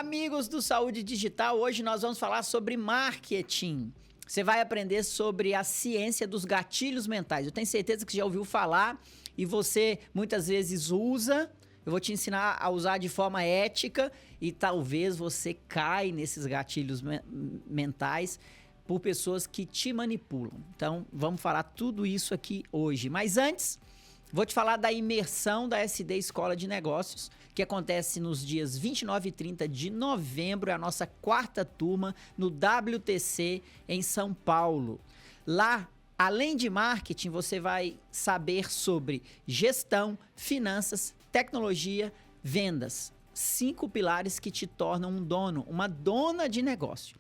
Amigos do Saúde Digital, hoje nós vamos falar sobre marketing. Você vai aprender sobre a ciência dos gatilhos mentais. Eu tenho certeza que já ouviu falar e você muitas vezes usa. Eu vou te ensinar a usar de forma ética e talvez você caia nesses gatilhos mentais por pessoas que te manipulam. Então, vamos falar tudo isso aqui hoje. Mas antes, vou te falar da imersão da SD Escola de Negócios, que acontece nos dias 29 e 30 de novembro, é a nossa quarta turma no WTC em São Paulo. Lá, além de marketing, você vai saber sobre gestão, finanças, tecnologia, vendas. 5 pilares que te tornam um dono, uma dona de negócio.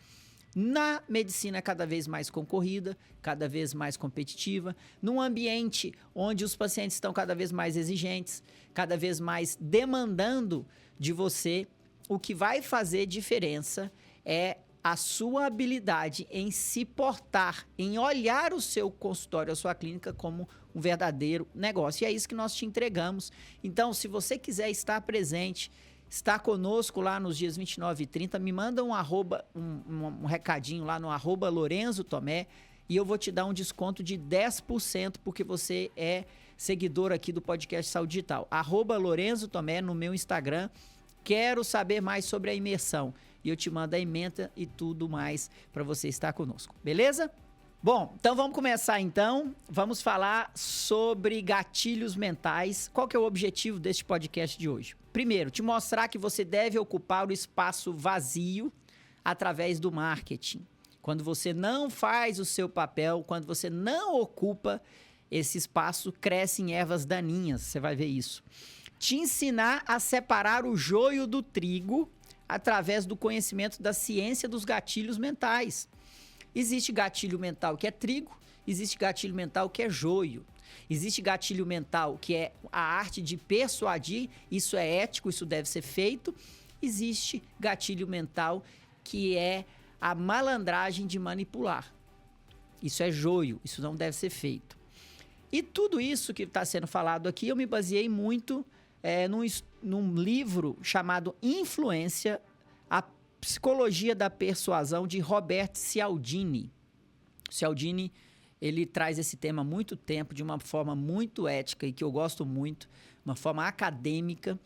Na medicina cada vez mais concorrida, cada vez mais competitiva, num ambiente onde os pacientes estão cada vez mais exigentes, cada vez mais demandando de você, o que vai fazer diferença é a sua habilidade em se portar, em olhar o seu consultório, a sua clínica como um verdadeiro negócio. E é isso que nós te entregamos. Então, se você quiser estar presente, está conosco lá nos dias 29 e 30, me manda um recadinho lá no @LorenzoTomé e eu vou te dar um desconto de 10% porque você é seguidor aqui do podcast Saúde Digital. @LorenzoTomé no meu Instagram. Quero saber mais sobre a imersão e eu te mando a ementa e tudo mais para você estar conosco, beleza? Bom, então vamos começar então. Vamos falar sobre gatilhos mentais. Qual que é o objetivo deste podcast de hoje? Primeiro, te mostrar que você deve ocupar o espaço vazio através do marketing. Quando você não faz o seu papel, quando você não ocupa esse espaço, crescem ervas daninhas, você vai ver isso. Te ensinar a separar o joio do trigo através do conhecimento da ciência dos gatilhos mentais. Existe gatilho mental que é trigo, existe gatilho mental que é joio. Existe gatilho mental que é a arte de persuadir, isso é ético, isso deve ser feito. Existe gatilho mental que é a malandragem de manipular. Isso é joio, isso não deve ser feito. E tudo isso que está sendo falado aqui, eu me baseei muito num livro chamado Influência, a Psicologia da Persuasão, de Robert Cialdini. Cialdini, ele traz esse tema há muito tempo, de uma forma muito ética e que eu gosto muito, uma forma acadêmica.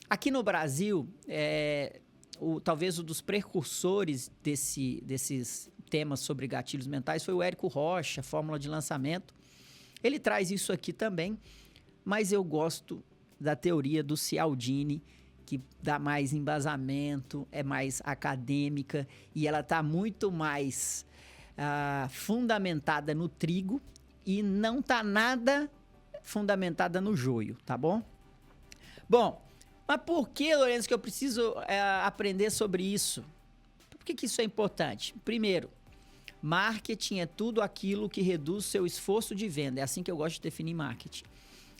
Aqui no Brasil, talvez um dos precursores desses temas sobre gatilhos mentais foi o Érico Rocha, Fórmula de Lançamento. Ele traz isso aqui também, mas eu gosto da teoria do Cialdini, que dá mais embasamento, é mais acadêmica e ela está muito mais fundamentada no trigo e não está nada fundamentada no joio, tá bom? Bom, mas por que, Lourenço, que eu preciso aprender sobre isso? Por que isso é importante? Primeiro, marketing é tudo aquilo que reduz seu esforço de venda. É assim que eu gosto de definir marketing.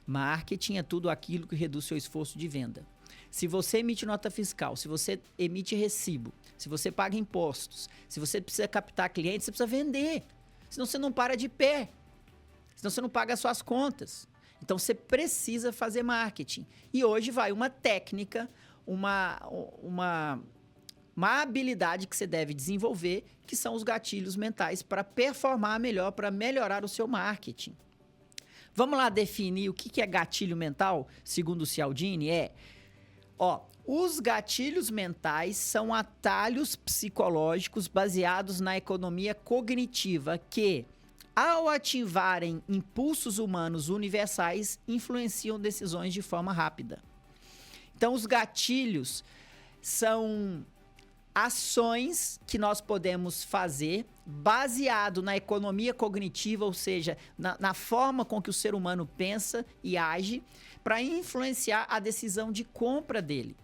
Marketing é tudo aquilo que reduz seu esforço de venda. Se você emite nota fiscal, se você emite recibo, se você paga impostos, se você precisa captar clientes, você precisa vender. Senão você não para de pé. Senão você não paga as suas contas. Então você precisa fazer marketing. E hoje vai uma técnica, uma habilidade que você deve desenvolver, que são os gatilhos mentais para performar melhor, para melhorar o seu marketing. Vamos lá definir o que é gatilho mental, segundo o Cialdini? Os gatilhos mentais são atalhos psicológicos baseados na economia cognitiva que, ao ativarem impulsos humanos universais, influenciam decisões de forma rápida. Então, os gatilhos são ações que nós podemos fazer baseado na economia cognitiva, ou seja, na forma com que o ser humano pensa e age, para influenciar a decisão de compra dele.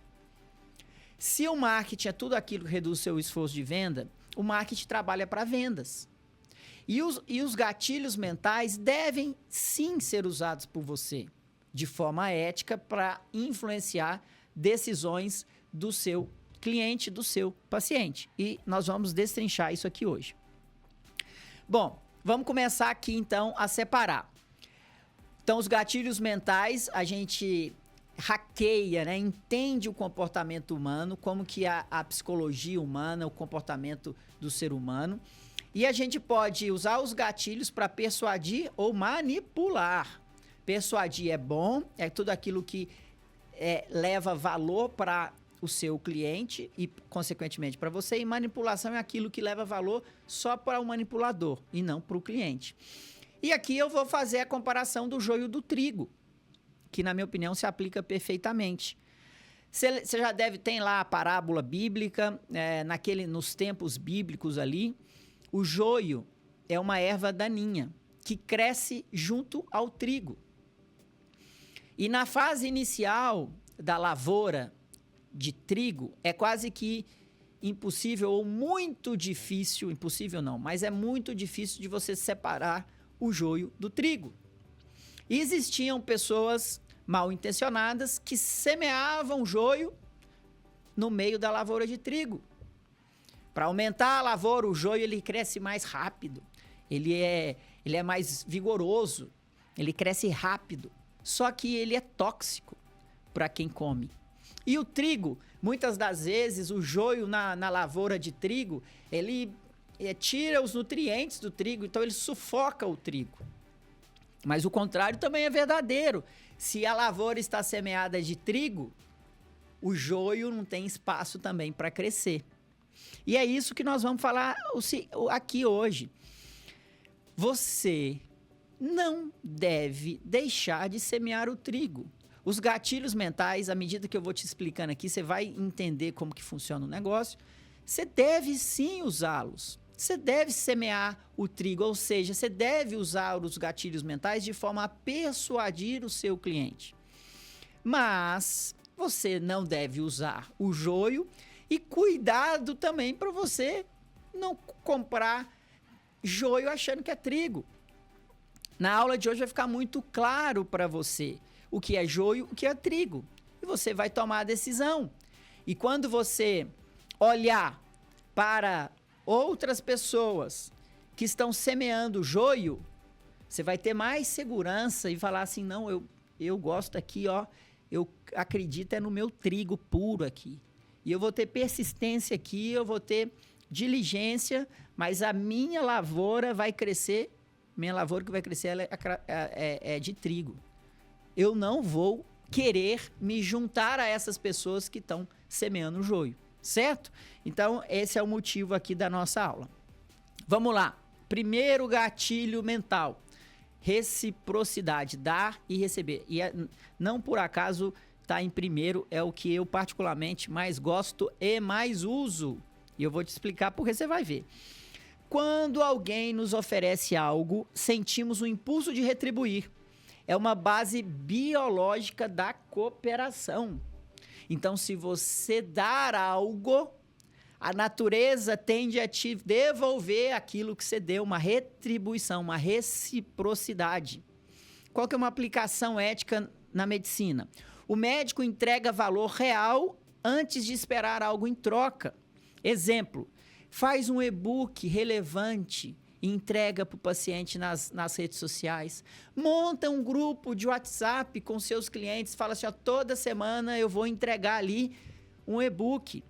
Se o marketing é tudo aquilo que reduz o seu esforço de venda, o marketing trabalha para vendas. E os gatilhos mentais devem sim ser usados por você de forma ética para influenciar decisões do seu cliente, do seu paciente. E nós vamos destrinchar isso aqui hoje. Bom, vamos começar aqui então a separar. Então, os gatilhos mentais, a gente hackeia, né? Entende o comportamento humano, como que a psicologia humana, o comportamento do ser humano. E a gente pode usar os gatilhos para persuadir ou manipular. Persuadir é bom, é tudo aquilo que leva valor para o seu cliente e, consequentemente, para você. E manipulação é aquilo que leva valor só para o manipulador e não para o cliente. E aqui eu vou fazer a comparação do joio do trigo, que, na minha opinião, se aplica perfeitamente. Você já tem lá a parábola bíblica, nos tempos bíblicos ali. O joio é uma erva daninha que cresce junto ao trigo. E na fase inicial da lavoura de trigo, é quase que impossível ou muito difícil, impossível não, mas é muito difícil de você separar o joio do trigo. E existiam pessoas mal intencionadas que semeavam joio no meio da lavoura de trigo. Para aumentar a lavoura, o joio ele cresce mais rápido, ele é mais vigoroso, ele cresce rápido, só que ele é tóxico para quem come. E o trigo, muitas das vezes, o joio na lavoura de trigo, ele tira os nutrientes do trigo, então ele sufoca o trigo. Mas o contrário também é verdadeiro. Se a lavoura está semeada de trigo, o joio não tem espaço também para crescer. E é isso que nós vamos falar aqui hoje. Você não deve deixar de semear o trigo. Os gatilhos mentais, à medida que eu vou te explicando aqui, você vai entender como que funciona o negócio. Você deve sim usá-los. Você deve semear o trigo, ou seja, você deve usar os gatilhos mentais de forma a persuadir o seu cliente. Mas você não deve usar o joio e cuidado também para você não comprar joio achando que é trigo. Na aula de hoje vai ficar muito claro para você o que é joio, o que é trigo. E você vai tomar a decisão. E quando você olhar para outras pessoas que estão semeando joio, você vai ter mais segurança e falar assim, não, eu gosto aqui, ó, eu acredito no meu trigo puro aqui. E eu vou ter persistência aqui, eu vou ter diligência, mas a minha lavoura vai crescer, minha lavoura que vai crescer ela é de trigo. Eu não vou querer me juntar a essas pessoas que estão semeando joio, certo? Então, esse é o motivo aqui da nossa aula. Vamos lá. Primeiro gatilho mental. Reciprocidade, dar e receber. E não por acaso está em primeiro, é o que eu particularmente mais gosto e mais uso. E eu vou te explicar porque você vai ver. Quando alguém nos oferece algo, sentimos o impulso de retribuir. É uma base biológica da cooperação. Então, se você dar algo, a natureza tende a te devolver aquilo que você deu, uma retribuição, uma reciprocidade. Qual que é uma aplicação ética na medicina? O médico entrega valor real antes de esperar algo em troca. Exemplo, faz um e-book relevante e entrega para o paciente nas redes sociais. Monta um grupo de WhatsApp com seus clientes, fala assim, ó, toda semana eu vou entregar ali um e-book.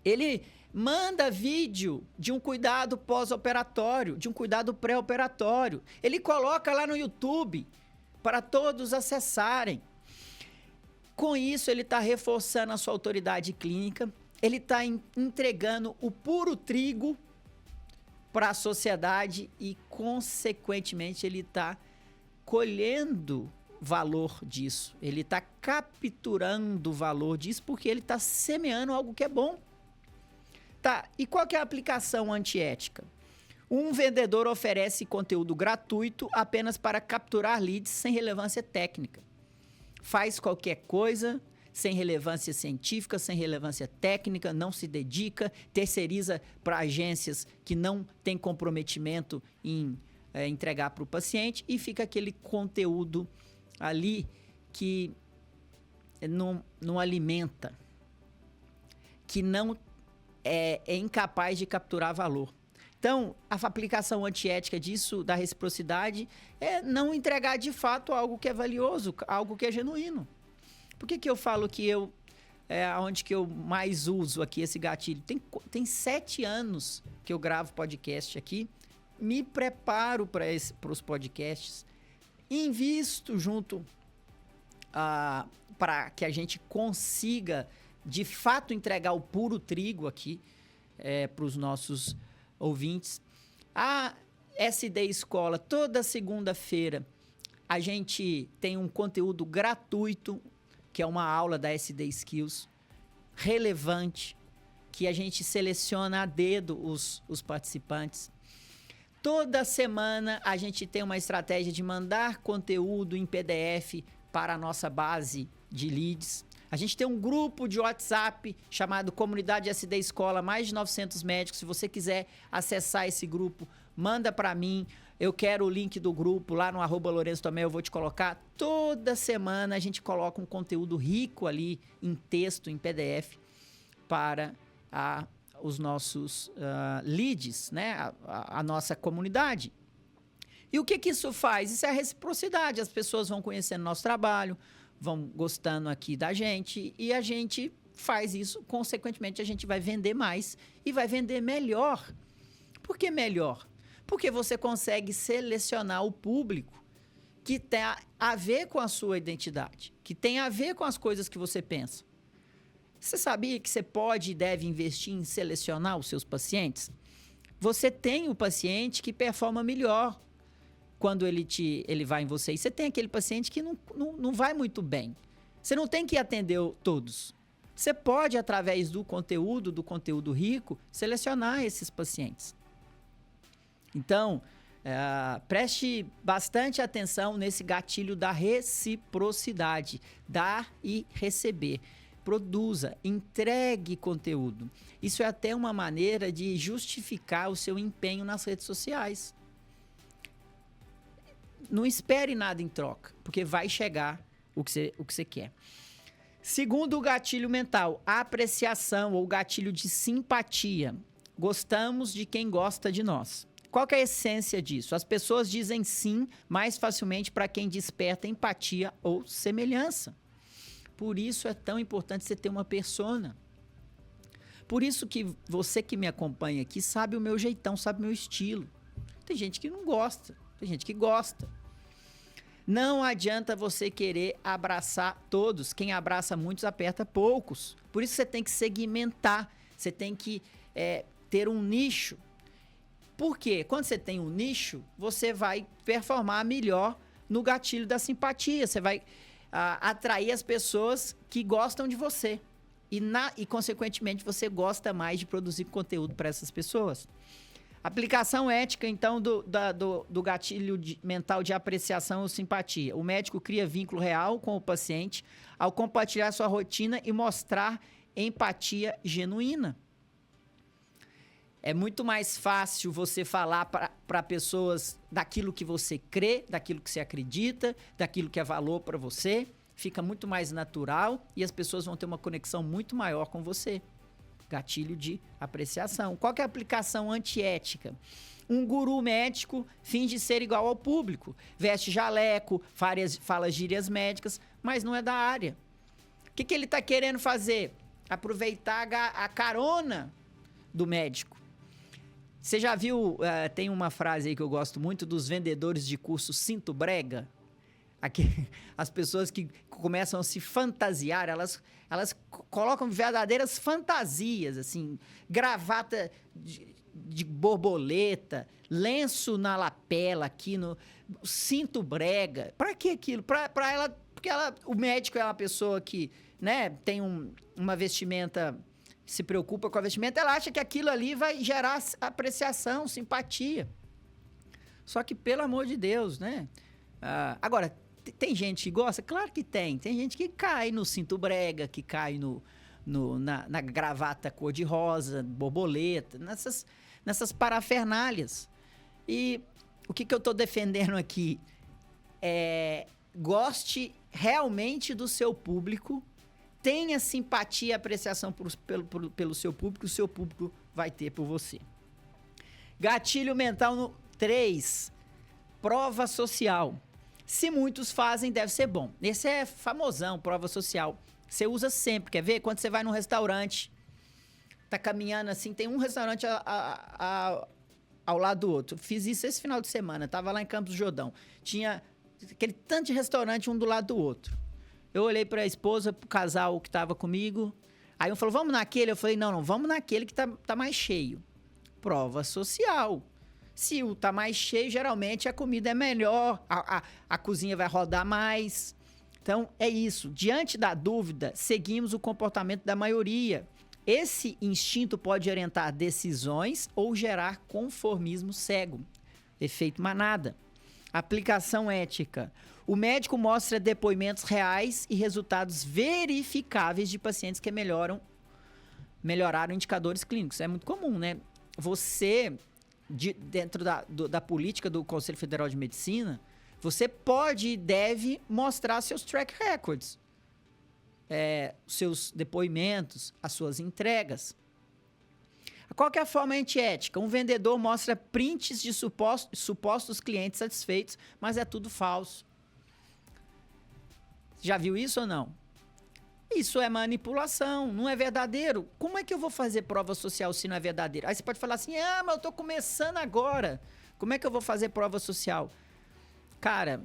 Ele manda vídeo de um cuidado pós-operatório, de um cuidado pré-operatório. Ele coloca lá no YouTube para todos acessarem. Com isso, ele está reforçando a sua autoridade clínica, ele está entregando o puro trigo para a sociedade e, consequentemente, ele está colhendo valor disso. Ele está capturando o valor disso porque ele está semeando algo que é bom. Tá, e qual que é a aplicação antiética? Um vendedor oferece conteúdo gratuito apenas para capturar leads sem relevância técnica. Faz qualquer coisa sem relevância científica, sem relevância técnica, não se dedica, terceiriza para agências que não têm comprometimento em entregar para o paciente e fica aquele conteúdo ali que não alimenta, que não é incapaz de capturar valor. Então, a aplicação antiética disso, da reciprocidade, é não entregar de fato algo que é valioso, algo que é genuíno. Por que eu falo que onde que eu mais uso aqui esse gatilho? Tem 7 anos que eu gravo podcast aqui, me preparo para os podcasts, invisto junto para que a gente consiga, de fato, entregar o puro trigo aqui para os nossos ouvintes. A SD Escola, toda segunda-feira, a gente tem um conteúdo gratuito, que é uma aula da SD Skills, relevante, que a gente seleciona a dedo os participantes. Toda semana a gente tem uma estratégia de mandar conteúdo em PDF para a nossa base de leads. A gente tem um grupo de WhatsApp chamado Comunidade SD Escola, mais de 900 médicos. Se você quiser acessar esse grupo, manda para mim. Eu quero o link do grupo lá no @Lourenço Tomé, eu vou te colocar. Toda semana a gente coloca um conteúdo rico ali em texto, em PDF, para os nossos leads, né? A nossa comunidade. E o que isso faz? Isso é a reciprocidade. As pessoas vão conhecendo nosso trabalho, vão gostando aqui da gente e a gente faz isso. Consequentemente, a gente vai vender mais e vai vender melhor. Por que melhor? Porque você consegue selecionar o público que tem a ver com a sua identidade, que tem a ver com as coisas que você pensa. Você sabia que você pode e deve investir em selecionar os seus pacientes? Você tem o paciente que performa melhor quando ele vai em você. E você tem aquele paciente que não vai muito bem. Você não tem que atender todos. Você pode, através do conteúdo rico, selecionar esses pacientes. Então, preste bastante atenção nesse gatilho da reciprocidade. Dar e receber. Produza, entregue conteúdo. Isso é até uma maneira de justificar o seu empenho nas redes sociais. Não espere nada em troca, porque vai chegar o que você quer. Segundo o gatilho mental, a apreciação ou gatilho de simpatia. Gostamos de quem gosta de nós. Qual que é a essência disso? As pessoas dizem sim mais facilmente para quem desperta empatia ou semelhança. Por isso é tão importante você ter uma persona. Por isso que você que me acompanha aqui sabe o meu jeitão, sabe o meu estilo. Tem gente que não gosta, tem gente que gosta. Não adianta você querer abraçar todos. Quem abraça muitos, aperta poucos. Por isso você tem que segmentar, você tem que ter um nicho. Por quê? Quando você tem um nicho, você vai performar melhor no gatilho da simpatia. Você vai atrair as pessoas que gostam de você. E, consequentemente, você gosta mais de produzir conteúdo para essas pessoas. Aplicação ética, então, do gatilho mental de apreciação ou simpatia. O médico cria vínculo real com o paciente ao compartilhar sua rotina e mostrar empatia genuína. É muito mais fácil você falar para pessoas daquilo que você crê, daquilo que você acredita, daquilo que é valor para você. Fica muito mais natural e as pessoas vão ter uma conexão muito maior com você. Gatilho de apreciação. Qual que é a aplicação antiética? Um guru médico finge ser igual ao público. Veste jaleco, fala gírias médicas, mas não é da área. O que ele está querendo fazer? Aproveitar a carona do médico. Você já viu, tem uma frase aí que eu gosto muito dos vendedores de curso Cinto Brega? Aqui, as pessoas que começam a se fantasiar, elas colocam verdadeiras fantasias, assim, gravata de borboleta, lenço na lapela aqui, no cinto brega. Para que aquilo? Para ela, porque o médico é uma pessoa que, né, tem uma vestimenta, se preocupa com a vestimenta, ela acha que aquilo ali vai gerar apreciação, simpatia. Só que, pelo amor de Deus, né? Agora, tem gente que gosta? Claro que tem. Tem gente que cai no cinto brega, que cai na gravata cor-de-rosa, borboleta, nessas parafernálias. E o que eu estou defendendo aqui é: goste realmente do seu público, tenha simpatia e apreciação pelo seu público, o seu público vai ter por você. Gatilho mental 3, prova social. Se muitos fazem, deve ser bom. Esse é famosão, prova social. Você usa sempre, quer ver? Quando você vai num restaurante, tá caminhando assim, tem um restaurante ao lado do outro. Fiz isso esse final de semana, tava lá em Campos do Jordão. Tinha aquele tanto de restaurante um do lado do outro. Eu olhei pra esposa, pro casal que tava comigo. Aí um falou, vamos naquele? Eu falei, não, vamos naquele que tá mais cheio. Prova social. Se o tá mais cheio, geralmente a comida é melhor, a cozinha vai rodar mais. Então, é isso. Diante da dúvida, seguimos o comportamento da maioria. Esse instinto pode orientar decisões ou gerar conformismo cego. Efeito manada. Aplicação ética. O médico mostra depoimentos reais e resultados verificáveis de pacientes que melhoraram indicadores clínicos. É muito comum, né? Você, dentro da política do Conselho Federal de Medicina, você pode e deve mostrar seus track records, seus depoimentos, as suas entregas. Qual que é a forma antiética? Um vendedor mostra prints de supostos clientes satisfeitos, mas é tudo falso. Já viu isso ou não? Isso é manipulação, não é verdadeiro. Como é que eu vou fazer prova social se não é verdadeiro? Aí você pode falar assim, mas eu tô começando agora. Como é que eu vou fazer prova social? Cara,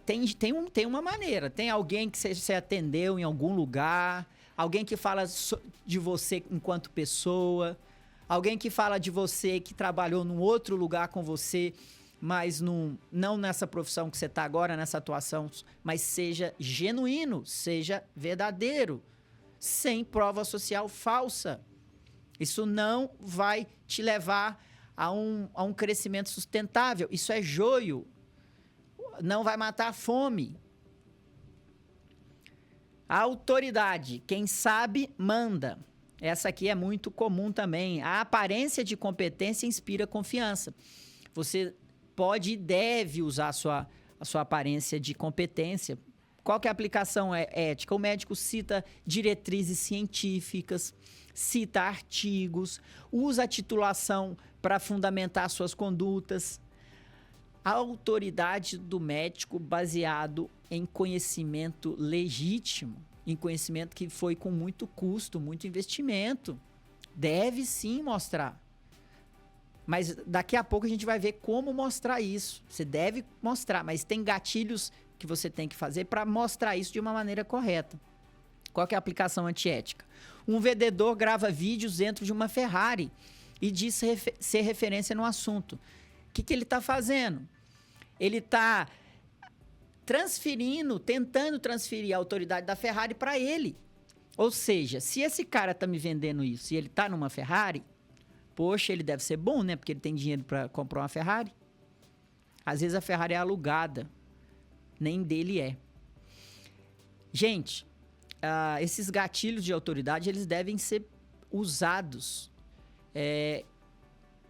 tem uma maneira. Tem alguém que você atendeu em algum lugar, alguém que fala de você enquanto pessoa, alguém que fala de você que trabalhou num outro lugar com você, mas não nessa profissão que você está agora, nessa atuação, mas seja genuíno, seja verdadeiro, sem prova social falsa. Isso não vai te levar a um crescimento sustentável. Isso é joio. Não vai matar a fome. A autoridade, quem sabe, manda. Essa aqui é muito comum também. A aparência de competência inspira confiança. Você pode e deve usar a sua aparência de competência. Qual que é a aplicação ética? O médico cita diretrizes científicas, cita artigos, usa a titulação para fundamentar suas condutas. A autoridade do médico baseado em conhecimento legítimo, em conhecimento que foi com muito custo, muito investimento, deve sim mostrar. Mas daqui a pouco a gente vai ver como mostrar isso. Você deve mostrar, mas tem gatilhos que você tem que fazer para mostrar isso de uma maneira correta. Qual que é a aplicação antiética? Um vendedor grava vídeos dentro de uma Ferrari e diz ser referência no assunto. O que ele está fazendo? Ele está tentando transferir a autoridade da Ferrari para ele. Ou seja, se esse cara está me vendendo isso e ele está numa Ferrari, poxa, ele deve ser bom, né? Porque ele tem dinheiro para comprar uma Ferrari. Às vezes a Ferrari é alugada, nem dele é. Gente, esses gatilhos de autoridade, eles devem ser usados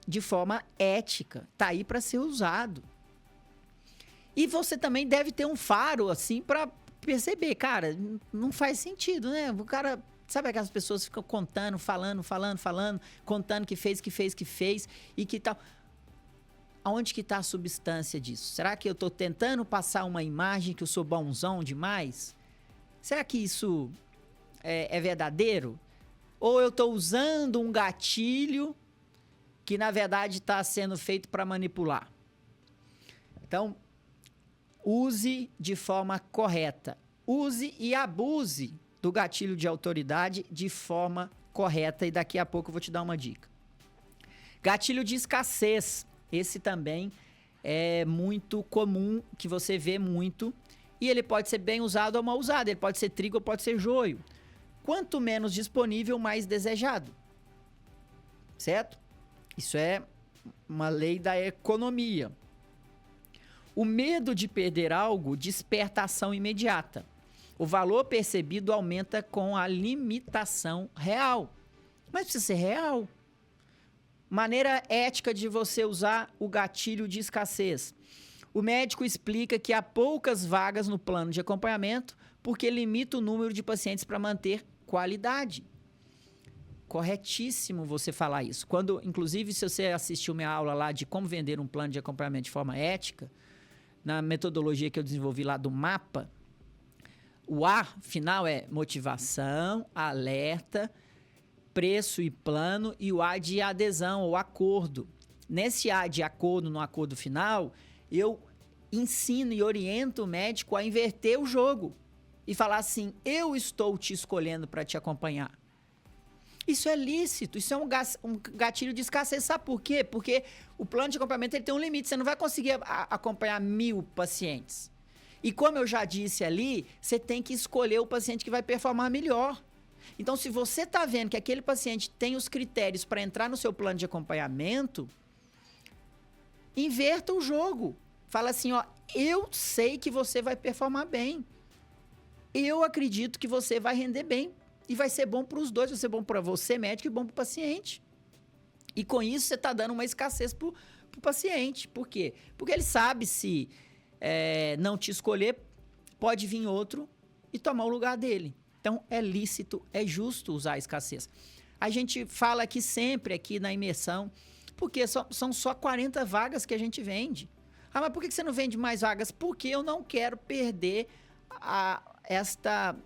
de forma ética. Tá aí para ser usado. E você também deve ter um faro, assim, para perceber, cara, não faz sentido, né? O cara, sabe aquelas pessoas que ficam contando, falando, contando que fez e que tal. Aonde que está a substância disso? Será que eu estou tentando passar uma imagem que eu sou bonzão demais? Será que isso é verdadeiro? Ou eu estou usando um gatilho que, na verdade, está sendo feito para manipular? Então, use de forma correta. Use e abuse do gatilho de autoridade de forma correta. E daqui a pouco eu vou te dar uma dica. Gatilho de escassez. Esse também é muito comum, que você vê muito. E ele pode ser bem usado ou mal usado. Ele pode ser trigo ou pode ser joio. Quanto menos disponível, mais desejado. Certo? Isso é uma lei da economia. O medo de perder algo desperta ação imediata. O valor percebido aumenta com a limitação real. Mas precisa ser real. Maneira ética de você usar o gatilho de escassez. O médico explica que há poucas vagas no plano de acompanhamento porque limita o número de pacientes para manter qualidade. Corretíssimo você falar isso. Quando, inclusive, se você assistiu minha aula lá de como vender um plano de acompanhamento de forma ética, na metodologia que eu desenvolvi lá do mapa, o A final é motivação, alerta, preço e plano, e o A de adesão ou acordo. Nesse A de acordo, no acordo final, eu ensino e oriento o médico a inverter o jogo e falar assim: eu estou te escolhendo para te acompanhar. Isso é lícito, isso é um gatilho de escassez. Sabe por quê? Porque o plano de acompanhamento ele tem um limite, você não vai conseguir acompanhar 1000 pacientes. E como eu já disse ali, você tem que escolher o paciente que vai performar melhor. Então, se você está vendo que aquele paciente tem os critérios para entrar no seu plano de acompanhamento, inverta o jogo. Fala assim, ó, eu sei que você vai performar bem. Eu acredito que você vai render bem. E vai ser bom para os dois, vai ser bom para você, médico, e bom para o paciente. E com isso, você está dando uma escassez para o paciente. Por quê? Porque ele sabe se não te escolher, pode vir outro e tomar o lugar dele. Então, é lícito, é justo usar a escassez. A gente fala aqui sempre, aqui na imersão, porque são só 40 vagas que a gente vende. Ah, mas por que você não vende mais vagas? Porque eu não quero perder esta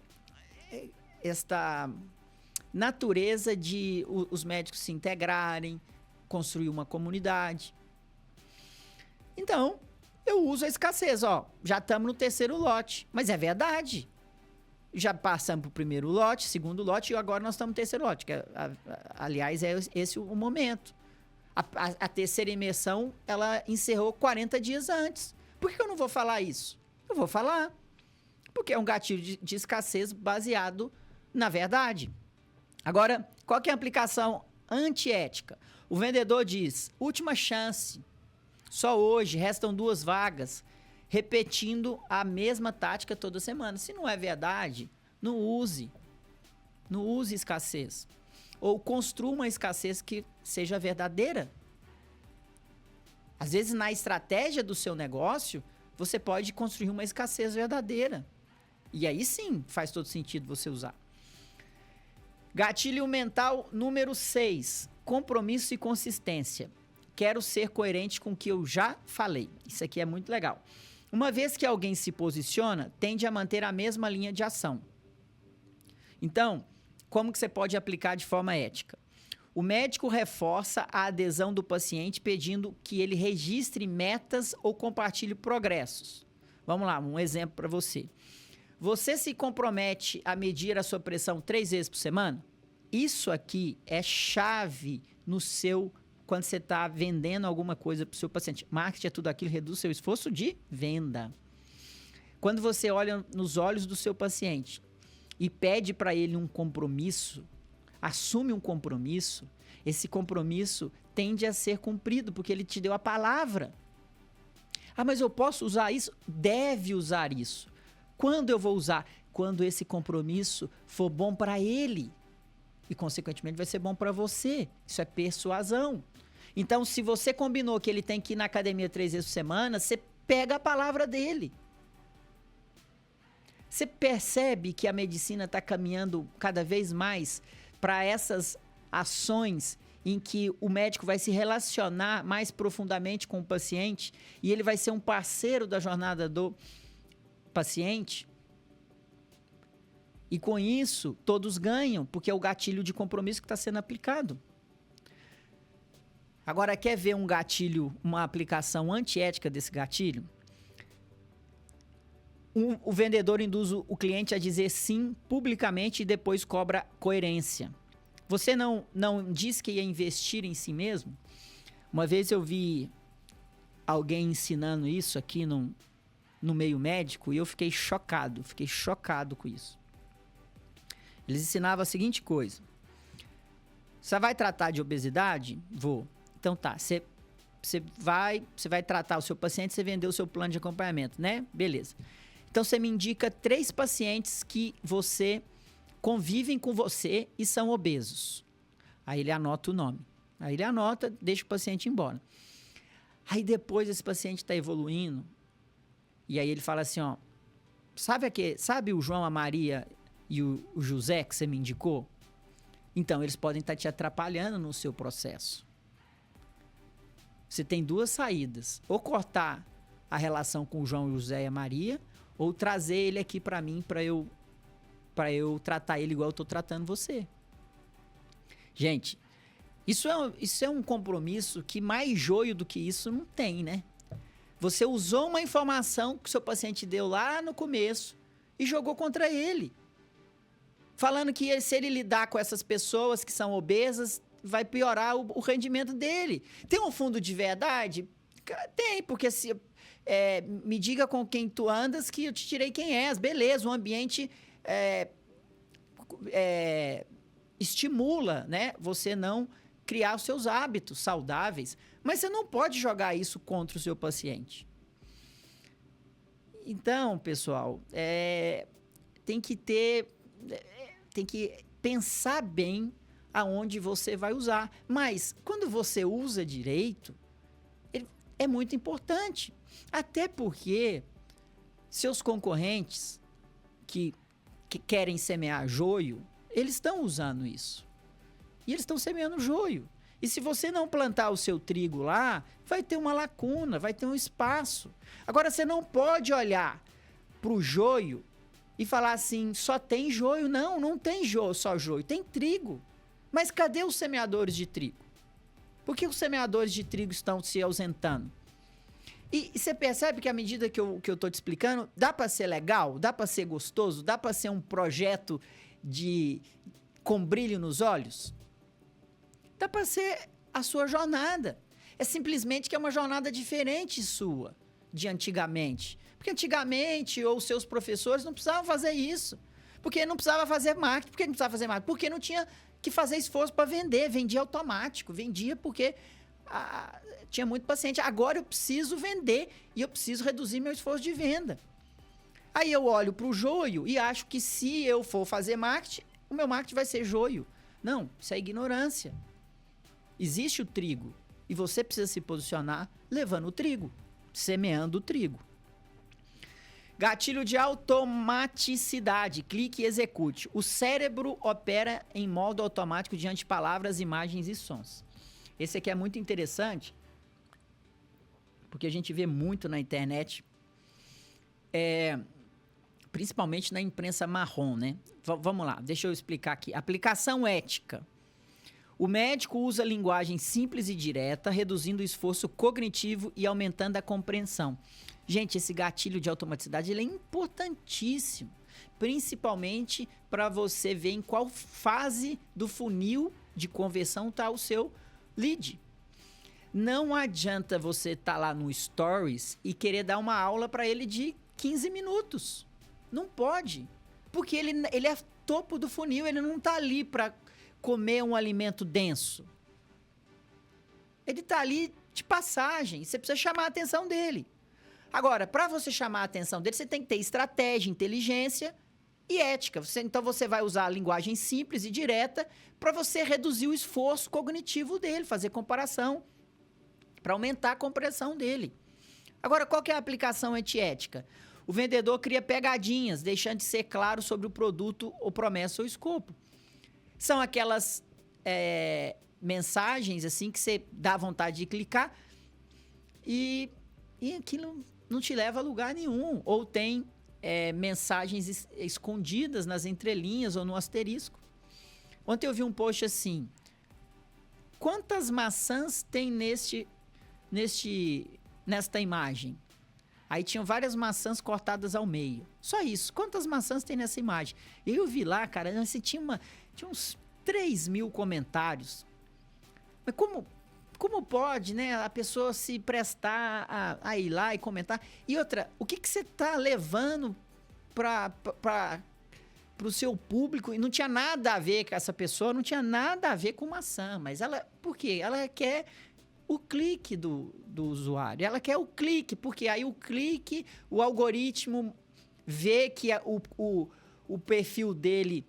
natureza de os médicos se integrarem, construir uma comunidade. Então, eu uso a escassez, ó. Já estamos no 3º lote, mas é verdade. Já passamos para o 1º lote, 2º lote, e agora nós estamos no 3º lote. Que aliás, é esse o momento. A 3ª imersão, ela encerrou 40 dias antes. Por que eu não vou falar isso? Eu vou falar. Porque é um gatilho de escassez baseado na verdade. Agora, qual que é a aplicação antiética? O vendedor diz, última chance, só hoje, restam 2 vagas, repetindo a mesma tática toda semana. Se não é verdade, não use escassez. Ou construa uma escassez que seja verdadeira. Às vezes, na estratégia do seu negócio, você pode construir uma escassez verdadeira. E aí sim, faz todo sentido você usar. Gatilho mental número 6. Compromisso e consistência. Quero ser coerente com o que eu já falei. Isso aqui é muito legal. Uma vez que alguém se posiciona, tende a manter a mesma linha de ação. Então, como que você pode aplicar de forma ética? O médico reforça a adesão do paciente pedindo que ele registre metas ou compartilhe progressos. Vamos lá, um exemplo para você. Você se compromete a medir a sua pressão 3 vezes por semana? Isso aqui é chave no seu, quando você está vendendo alguma coisa para o seu paciente. Marketing é tudo aquilo, reduz seu esforço de venda. Quando você olha nos olhos do seu paciente e pede para ele um compromisso, assume um compromisso, esse compromisso tende a ser cumprido, porque ele te deu a palavra. Ah, mas eu posso usar isso? Deve usar isso. Quando eu vou usar? Quando esse compromisso for bom para ele. E, consequentemente, vai ser bom para você. Isso é persuasão. Então, se você combinou que ele tem que ir na academia 3 vezes por semana, você pega a palavra dele. Você percebe que a medicina está caminhando cada vez mais para essas ações em que o médico vai se relacionar mais profundamente com o paciente e ele vai ser um parceiro da jornada do paciente? E com isso, todos ganham, porque é o gatilho de compromisso que está sendo aplicado. Agora, quer ver um gatilho, uma aplicação antiética desse gatilho? O vendedor induz o cliente a dizer sim publicamente e depois cobra coerência. Você não disse que ia investir em si mesmo? Uma vez eu vi alguém ensinando isso aqui no meio médico e eu fiquei chocado com isso. Eles ensinavam a seguinte coisa: você vai tratar de obesidade? Vou. Então tá, você vai tratar o seu paciente, você vendeu o seu plano de acompanhamento, né? Beleza. Então você me indica 3 pacientes que convivem com você e são obesos. Aí ele anota o nome. Aí ele anota, deixa o paciente embora. Aí depois esse paciente está evoluindo. E aí ele fala assim, ó, sabe o João, a Maria e o José que você me indicou? Então, eles podem estar te atrapalhando no seu processo. Você tem 2 saídas. Ou cortar a relação com o João, José e a Maria, ou trazer ele aqui para mim, para eu tratar ele igual eu tô tratando você. Gente, isso é um compromisso que mais joio do que isso não tem, né? Você usou uma informação que o seu paciente deu lá no começo e jogou contra ele. Falando que se ele lidar com essas pessoas que são obesas, vai piorar o rendimento dele. Tem um fundo de verdade? Tem, porque se me diga com quem tu andas que eu te direi quem és. Beleza, o ambiente estimula, né, você não criar os seus hábitos saudáveis, mas você não pode jogar isso contra o seu paciente. Então, pessoal, tem que pensar bem aonde você vai usar. Mas, quando você usa direito, é muito importante. Até porque seus concorrentes que querem semear joio, eles estão usando isso. E eles estão semeando joio. E se você não plantar o seu trigo lá, vai ter uma lacuna, vai ter um espaço. Agora, você não pode olhar para o joio e falar assim, só tem joio. Não, não tem só joio, tem trigo. Mas cadê os semeadores de trigo? Por que os semeadores de trigo estão se ausentando? E você percebe que à medida que eu tô te explicando, dá para ser legal, dá para ser gostoso, dá para ser um projeto com brilho nos olhos? Dá para ser a sua jornada. É simplesmente que é uma jornada diferente sua de antigamente. Porque antigamente, ou seus professores não precisavam fazer isso. Porque não precisava fazer marketing. Por que não precisava fazer marketing? Porque não tinha que fazer esforço para vender. Vendia automático. Vendia porque tinha muito paciente. Agora eu preciso vender e eu preciso reduzir meu esforço de venda. Aí eu olho para o joio e acho que se eu for fazer marketing, o meu marketing vai ser joio. Não, isso é ignorância. Existe o trigo e você precisa se posicionar levando o trigo, semeando o trigo. Gatilho de automaticidade, clique e execute. O cérebro opera em modo automático diante de palavras, imagens e sons. Esse aqui é muito interessante, porque a gente vê muito na internet, principalmente na imprensa marrom, né? Vamos lá, deixa eu explicar aqui. Aplicação ética. O médico usa linguagem simples e direta, reduzindo o esforço cognitivo e aumentando a compreensão. Gente, esse gatilho de automaticidade ele é importantíssimo, principalmente para você ver em qual fase do funil de conversão está o seu lead. Não adianta você estar lá no Stories e querer dar uma aula para ele de 15 minutos. Não pode, porque ele é topo do funil, ele não está ali para comer um alimento denso. Ele está ali de passagem, você precisa chamar a atenção dele. Agora, para você chamar a atenção dele, você tem que ter estratégia, inteligência e ética. Então, você vai usar a linguagem simples e direta para você reduzir o esforço cognitivo dele, fazer comparação, para aumentar a compreensão dele. Agora, qual que é a aplicação antiética? O vendedor cria pegadinhas, deixando de ser claro sobre o produto ou promessa ou escopo. São aquelas mensagens assim que você dá vontade de clicar e aquilo não te leva a lugar nenhum. Ou tem mensagens escondidas nas entrelinhas ou no asterisco. Ontem eu vi um post assim: quantas maçãs tem nesta imagem? Aí tinham várias maçãs cortadas ao meio. Só isso. Quantas maçãs tem nessa imagem? E eu vi lá, cara, assim, tinha uns 3.000 comentários. Mas como pode, né, a pessoa se prestar a ir lá e comentar? E outra, o que você está levando para o seu público? E não tinha nada a ver com essa pessoa, não tinha nada a ver com maçã. Mas por quê? Ela quer o clique do usuário. Ela quer o clique, porque aí o algoritmo vê que o perfil dele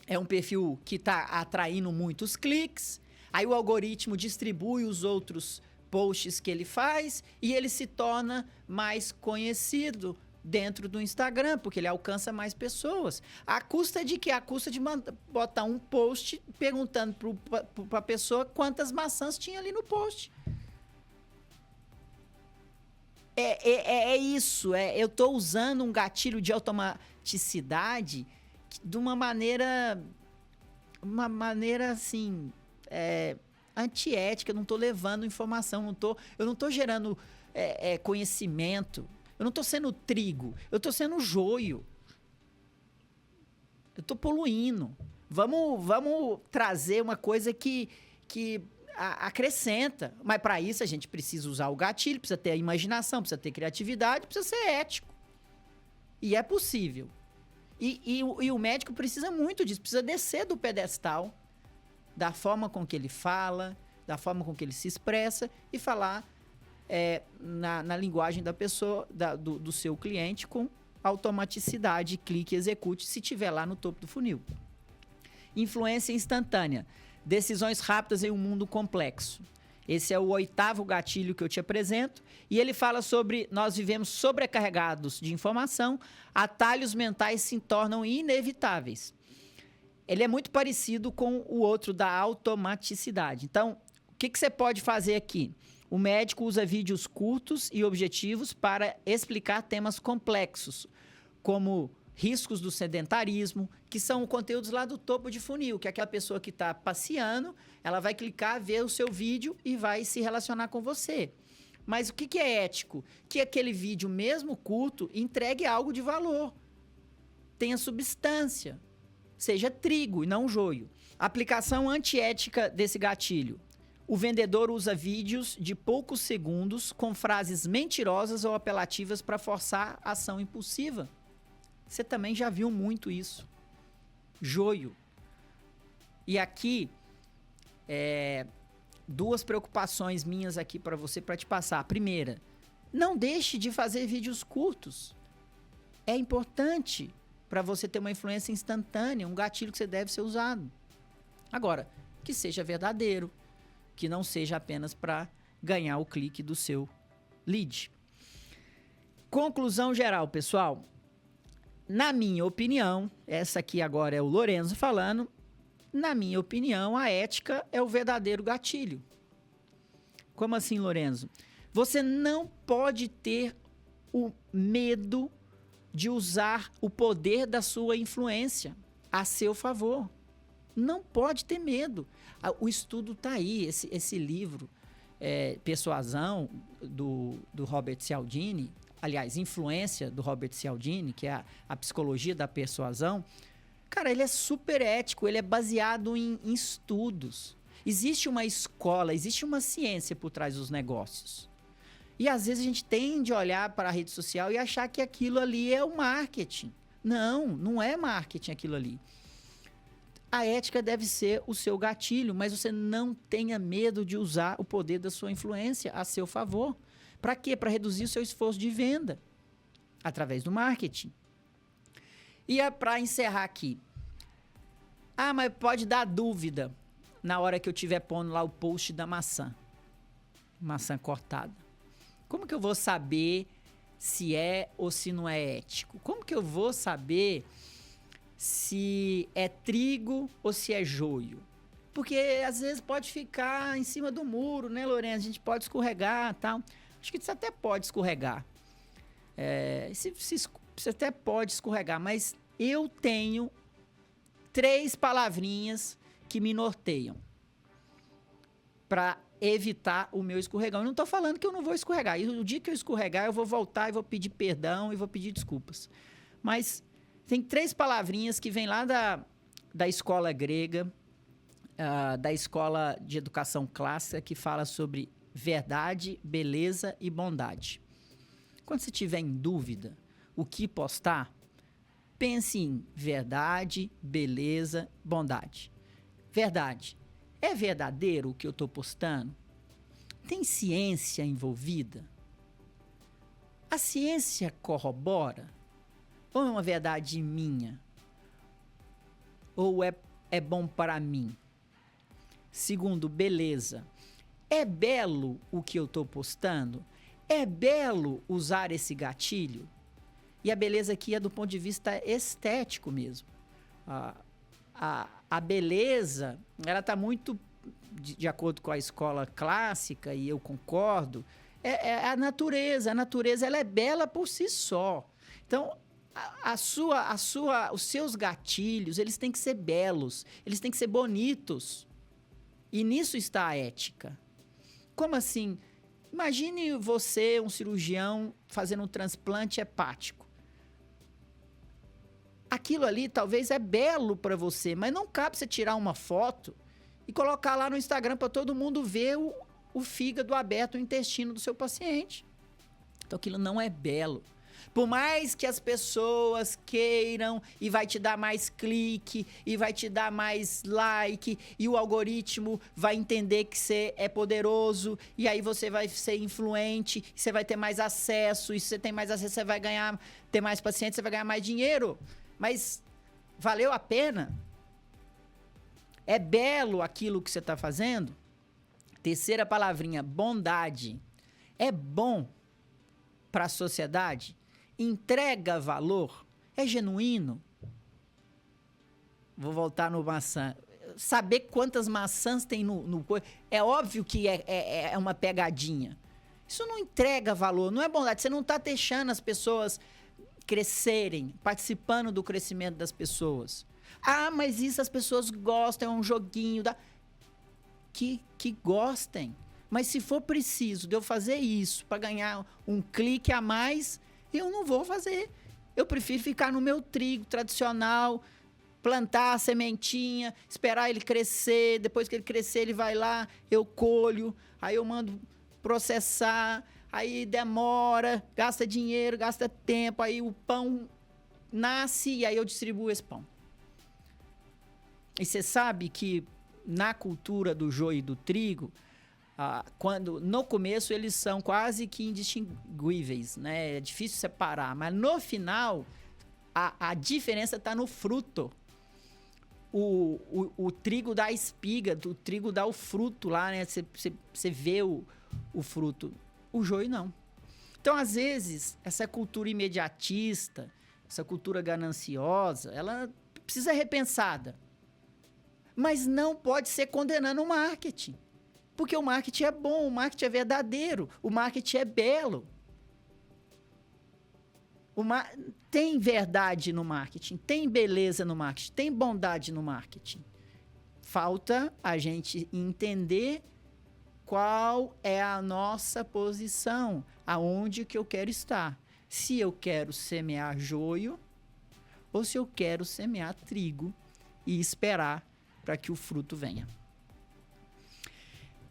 é um perfil que está atraindo muitos cliques. Aí o algoritmo distribui os outros posts que ele faz e ele se torna mais conhecido dentro do Instagram, porque ele alcança mais pessoas. A custa de quê? A custa de botar um post perguntando para a pessoa quantas maçãs tinha ali no post. É isso. Eu estou usando um gatilho de automaticidade de uma maneira assim, antiética. Eu não estou levando informação, eu não estou gerando conhecimento. Eu não estou sendo trigo, eu estou sendo joio. Eu estou poluindo. Vamos trazer uma coisa que acrescenta. Mas para isso a gente precisa usar o gatilho, precisa ter a imaginação, precisa ter criatividade, precisa ser ético. E é possível. E o médico precisa muito disso, precisa descer do pedestal, da forma com que ele fala, da forma com que ele se expressa e falar na linguagem da pessoa, do seu cliente, com automaticidade, clique e execute, se tiver lá no topo do funil. Influência instantânea. Decisões rápidas em um mundo complexo. Esse é o 8º gatilho que eu te apresento. E ele fala sobre nós vivemos sobrecarregados de informação, atalhos mentais se tornam inevitáveis. Ele é muito parecido com o outro da automaticidade. Então, o que você pode fazer aqui? O médico usa vídeos curtos e objetivos para explicar temas complexos, como riscos do sedentarismo, que são conteúdos lá do topo de funil, que é aquela pessoa que está passeando, ela vai clicar, ver o seu vídeo e vai se relacionar com você. Mas o que é ético? Que aquele vídeo, mesmo curto, entregue algo de valor, tenha substância, seja trigo e não joio. Aplicação antiética desse gatilho. O vendedor usa vídeos de poucos segundos com frases mentirosas ou apelativas para forçar a ação impulsiva. Você também já viu muito isso. Joio. E aqui, duas preocupações minhas aqui para você, para te passar. Primeira, não deixe de fazer vídeos curtos. É importante para você ter uma influência instantânea, um gatilho que você deve ser usado. Agora, que seja verdadeiro, que não seja apenas para ganhar o clique do seu lead. Conclusão geral, pessoal. Na minha opinião, essa aqui agora é o Lorenzo falando, na minha opinião, a ética é o verdadeiro gatilho. Como assim, Lorenzo? Você não pode ter o medo de usar o poder da sua influência a seu favor. Não pode ter medo. O estudo está aí, esse livro, Persuasão, do Robert Cialdini, aliás, Influência, do Robert Cialdini, que é a psicologia da persuasão. Cara, ele é super ético, ele é baseado em estudos. Existe uma escola, existe uma ciência por trás dos negócios. E às vezes a gente tende a olhar para a rede social e achar que aquilo ali é o marketing. Não, não é marketing aquilo ali. A ética deve ser o seu gatilho, mas você não tenha medo de usar o poder da sua influência a seu favor. Para quê? Para reduzir o seu esforço de venda através do marketing. E para encerrar aqui. Mas pode dar dúvida na hora que eu estiver pondo lá o post da maçã. Maçã cortada. Como que eu vou saber se é ou se não é ético? Como que eu vou saber se é trigo ou se é joio? Porque às vezes pode ficar em cima do muro, né, Lourenço? A gente pode escorregar e tal. Acho que você até pode escorregar. Você até pode escorregar, mas eu tenho 3 palavrinhas que me norteiam para evitar o meu escorregão. Eu não estou falando que eu não vou escorregar. E o dia que eu escorregar, eu vou voltar e vou pedir perdão e vou pedir desculpas. Mas tem 3 palavrinhas que vêm lá da escola grega, da escola de educação clássica, que fala sobre verdade, beleza e bondade. Quando você tiver em dúvida o que postar, pense em verdade, beleza, bondade. Verdade. É verdadeiro o que eu estou postando? Tem ciência envolvida? A ciência corrobora? Ou é uma verdade minha? Ou é bom para mim? Segundo, beleza. É belo o que eu estou postando? É belo usar esse gatilho? E a beleza aqui é do ponto de vista estético mesmo. A beleza, ela está muito de acordo com a escola clássica, e eu concordo, é a natureza. A natureza ela é bela por si só. Então, os seus gatilhos, eles têm que ser belos, eles têm que ser bonitos. E nisso está a ética. Como assim? Imagine você, um cirurgião, fazendo um transplante hepático. Aquilo ali talvez é belo para você, mas não cabe você tirar uma foto e colocar lá no Instagram para todo mundo ver o fígado aberto, o intestino do seu paciente. Então aquilo não é belo. Por mais que as pessoas queiram e vai te dar mais clique e vai te dar mais like e o algoritmo vai entender que você é poderoso e aí você vai ser influente, você vai ter mais acesso e se você tem mais acesso você vai ter mais pacientes, você vai ganhar mais dinheiro. Mas valeu a pena? É belo aquilo que você está fazendo? Terceira palavrinha, bondade. É bom para a sociedade? Entrega valor? É genuíno? Vou voltar no maçã. Saber quantas maçãs tem no é óbvio que é uma pegadinha. Isso não entrega valor, não é bondade. Você não está deixando as pessoas crescerem, participando do crescimento das pessoas. Ah, mas isso as pessoas gostam, é um joguinho. Que gostem. Mas se for preciso de eu fazer isso para ganhar um clique a mais, eu não vou fazer. Eu prefiro ficar no meu trigo tradicional, plantar a sementinha, esperar ele crescer, depois que ele crescer ele vai lá, eu colho, aí eu mando processar, aí demora, gasta dinheiro, gasta tempo, aí o pão nasce e aí eu distribuo esse pão. E você sabe que na cultura do joio e do trigo, quando no começo eles são quase que indistinguíveis, né? É difícil separar, mas no final a diferença está no fruto. O trigo dá a espiga, o trigo dá o fruto lá, né? Você vê o fruto. O joio não. Então, às vezes, essa cultura imediatista, essa cultura gananciosa, ela precisa ser repensada. Mas não pode ser condenando o marketing. Porque o marketing é bom, o marketing é verdadeiro, o marketing é belo. Tem verdade no marketing, tem beleza no marketing, tem bondade no marketing. Falta a gente entender qual é a nossa posição, aonde que eu quero estar. Se eu quero semear joio ou se eu quero semear trigo e esperar para que o fruto venha.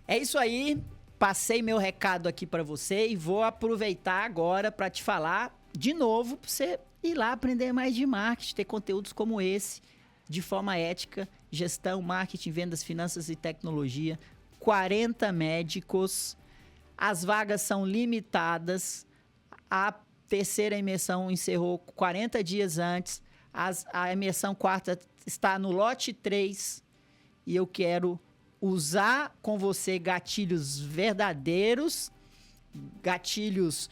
É isso aí, passei meu recado aqui para você e vou aproveitar agora para te falar de novo para você ir lá aprender mais de marketing, ter conteúdos como esse, de forma ética, gestão, marketing, vendas, finanças e tecnologia. 40 médicos, as vagas são limitadas, a terceira imersão encerrou 40 dias antes, a imersão quarta está no lote 3 e eu quero usar com você gatilhos verdadeiros, gatilhos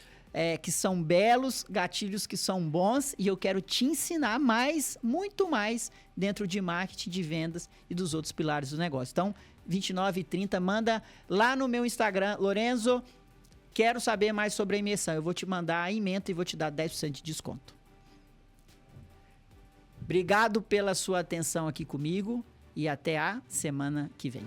que são belos, gatilhos que são bons e eu quero te ensinar mais, muito mais dentro de marketing, de vendas e dos outros pilares do negócio. Então, 29 e 30, manda lá no meu Instagram, Lorenzo, quero saber mais sobre a imersão. Eu vou te mandar a ementa e vou te dar 10% de desconto. Obrigado pela sua atenção aqui comigo e até a semana que vem.